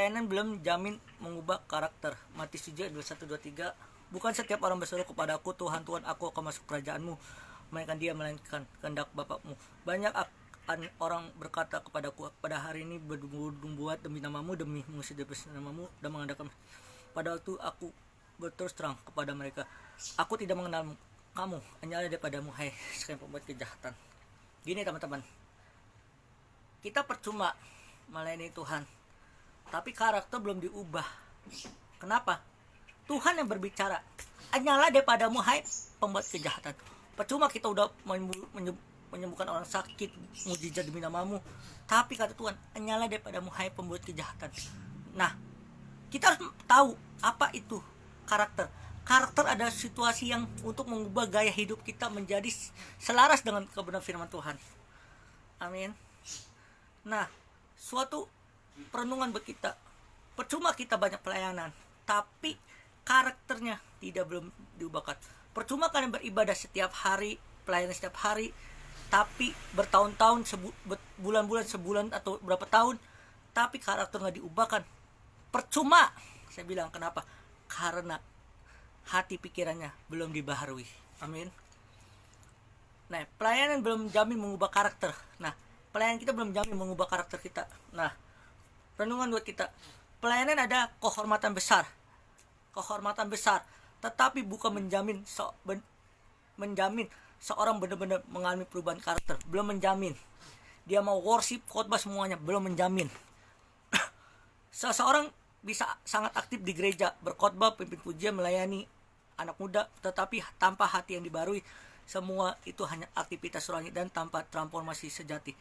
pelayanan belum jamin mengubah karakter. Matius 7 ayat 21-23. Bukan setiap orang berseru kepadaku, Tuhan, Tuhan, aku akan masuk kerajaanmu, melainkan dia melainkan kehendak Bapakmu. Banyak orang berkata kepadaku, pada hari ini berbuat demi namamu, demi mengusir demi namamu, dan mengadakan. Pada waktu aku berterus terang kepada mereka, aku tidak mengenal kamu, hanyalah daripadamu, hai sekalian pembuat kejahatan. Gini teman-teman, kita percuma melayani Tuhan, tapi karakter belum diubah. Kenapa? Tuhan yang berbicara, hanyalah daripadamu, hai pembuat kejahatan. Percuma kita udah menyembuhkan orang sakit, mujizat demi namamu, tapi kata Tuhan, hanyalah daripadamu, hai pembuat kejahatan. Nah, kita harus tahu apa itu karakter. Karakter adalah situasi yang untuk mengubah gaya hidup kita menjadi selaras dengan kebenaran firman Tuhan. Amin. Nah, suatu perenungan bagi kita, percuma kita banyak pelayanan, tapi karakternya belum diubahkan. Percuma kalian beribadah setiap hari, pelayanan setiap hari, tapi bertahun-tahun, bulan-bulan, sebulan atau berapa tahun, tapi karakter nggak diubahkan. Percuma. Saya bilang kenapa? Karena hati pikirannya belum dibaharui. Amin. Nah, pelayanan belum jamin mengubah karakter. Nah, pelayanan kita belum jamin mengubah karakter kita. Nah, renungan buat kita, pelayanan ada kehormatan besar, tetapi bukan menjamin seorang benar-benar mengalami perubahan karakter. Belum menjamin dia mau worship, khotbah, semuanya belum menjamin. Seseorang bisa sangat aktif di gereja, berkhotbah, pimpin pujian, melayani anak muda, tetapi tanpa hati yang dibarui, semua itu hanya aktivitas rohani dan tanpa transformasi sejati.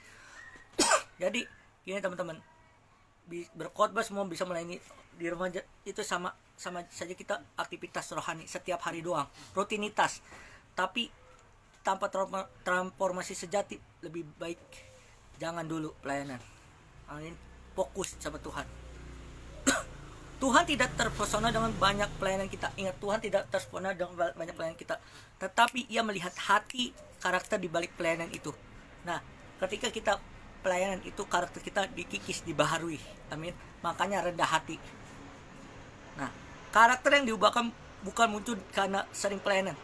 Jadi gini teman-teman, berkhotbah semua bisa melayani di remaja, itu sama saja kita aktivitas rohani setiap hari doang, rutinitas, tapi tanpa transformasi sejati. Lebih baik jangan dulu pelayanan. Amin. Fokus sama Tuhan. Tuhan tidak terpesona dengan banyak pelayanan kita. Ingat, Tuhan tidak terpesona dengan banyak pelayanan kita, tetapi Ia melihat hati, karakter di balik pelayanan itu. Nah, ketika kita pelayanan itu, karakter kita dikikis, dibaharui. Amin. Makanya rendah hati. Nah, karakter yang diubahkan bukan muncul karena sering pelayanan,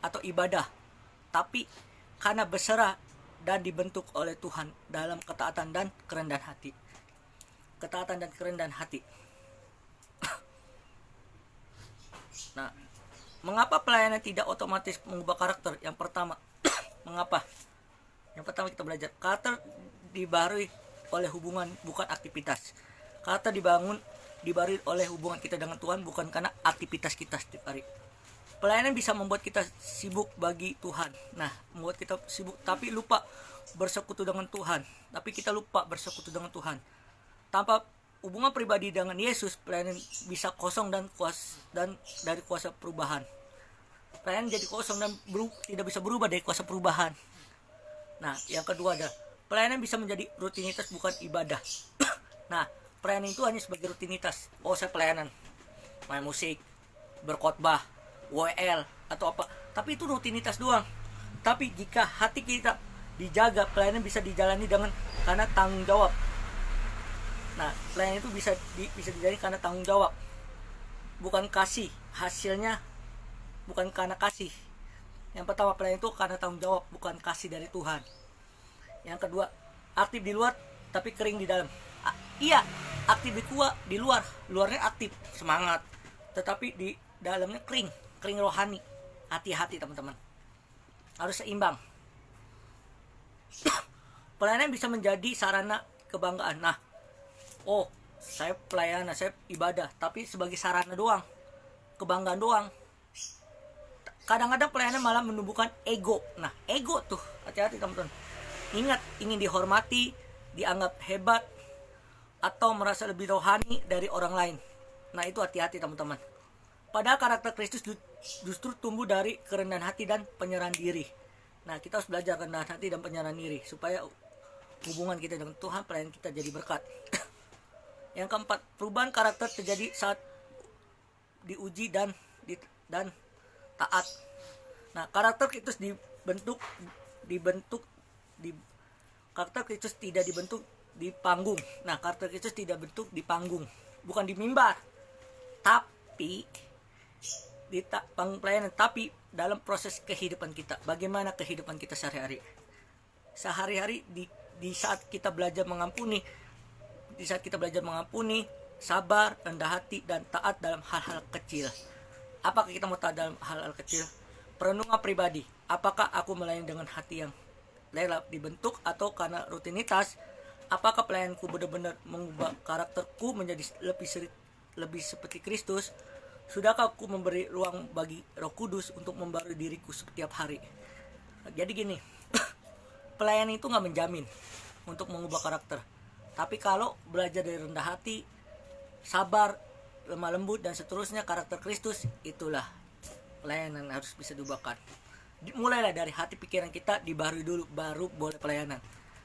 atau ibadah, tapi karena berserah dan dibentuk oleh Tuhan dalam ketaatan dan kerendahan hati. Nah, mengapa pelayanan tidak otomatis mengubah karakter? Yang pertama, mengapa? Yang pertama kita belajar, karakter dibaharui oleh hubungan, bukan aktivitas. Karakter dibaharui oleh hubungan kita dengan Tuhan, bukan karena aktivitas kita setiap hari. Pelayanan bisa membuat kita sibuk bagi Tuhan. Nah, membuat kita sibuk tapi lupa bersekutu dengan Tuhan. Tapi kita lupa bersekutu dengan Tuhan. Tanpa hubungan pribadi dengan Yesus, pelayanan bisa kosong dan dari kuasa perubahan. Pelayanan jadi kosong dan tidak bisa berubah dari kuasa perubahan. Nah, yang kedua ada pelayanan bisa menjadi rutinitas, bukan ibadah. Nah, pelayanan itu hanya sebagai rutinitas. Oh, saya pelayanan, main musik, berkhotbah, WL atau apa. Tapi itu rutinitas doang. Tapi jika hati kita dijaga, pelayanan bisa dijalani karena tanggung jawab. Nah, pelayanan itu bisa dijalani karena tanggung jawab, bukan kasih. Hasilnya bukan karena kasih. Yang pertama, pelayanan itu karena tanggung jawab, bukan kasih dari Tuhan. Yang kedua, aktif di luar tapi kering di dalam. Iya, aktif di luarnya aktif, semangat, tetapi di dalamnya kering rohani. Hati-hati teman-teman, harus seimbang. Pelayanan bisa menjadi sarana kebanggaan. Nah, oh, saya pelayanan, saya ibadah, tapi sebagai sarana doang, kebanggaan doang. Kadang-kadang pelayanan malah menumbuhkan ego. Nah, ego tuh, hati-hati teman-teman. Ingat, ingin dihormati, dianggap hebat, atau merasa lebih rohani dari orang lain. Nah, itu hati-hati teman-teman. Padahal karakter Kristus justru tumbuh dari kerendahan hati dan penyerahan diri. Nah, kita harus belajar kerendahan hati dan penyerahan diri supaya hubungan kita dengan Tuhan, pelayanan kita jadi berkat. Yang keempat, perubahan karakter terjadi saat diuji dan taat. Nah, karakter Kristus karakter Kristus tidak dibentuk di panggung. Nah, karakter Kristus tidak bentuk di panggung, bukan di mimbar, tapi di panggung pelayanan, tapi dalam proses kehidupan kita. Bagaimana kehidupan kita sehari-hari di saat kita belajar mengampuni, sabar, rendah hati, dan taat dalam hal-hal kecil. Apakah kita mau taat dalam hal-hal kecil? Perenungan pribadi, apakah aku melayani dengan hati yang rela dibentuk atau karena rutinitas? Apakah pelayananku benar-benar mengubah karakterku menjadi lebih seperti Kristus? Sudahkah aku memberi ruang bagi Roh Kudus untuk membarui diriku setiap hari? Jadi gini, pelayanan itu nggak menjamin untuk mengubah karakter. Tapi kalau belajar dari rendah hati, sabar, lemah lembut, dan seterusnya karakter Kristus, itulah pelayanan harus bisa diubahkan. Mulailah dari hati pikiran kita dibarui dulu, baru boleh pelayanan.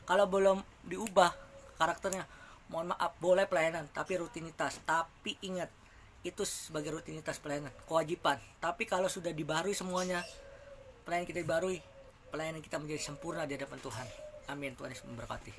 Kalau belum diubah karakternya, mohon maaf, boleh pelayanan tapi rutinitas. Tapi ingat, itu sebagai rutinitas pelayanan, kewajiban. Tapi kalau sudah dibarui semuanya, pelayanan kita dibarui, pelayanan kita menjadi sempurna di hadapan Tuhan. Amin. Tuhan Yesus memberkati.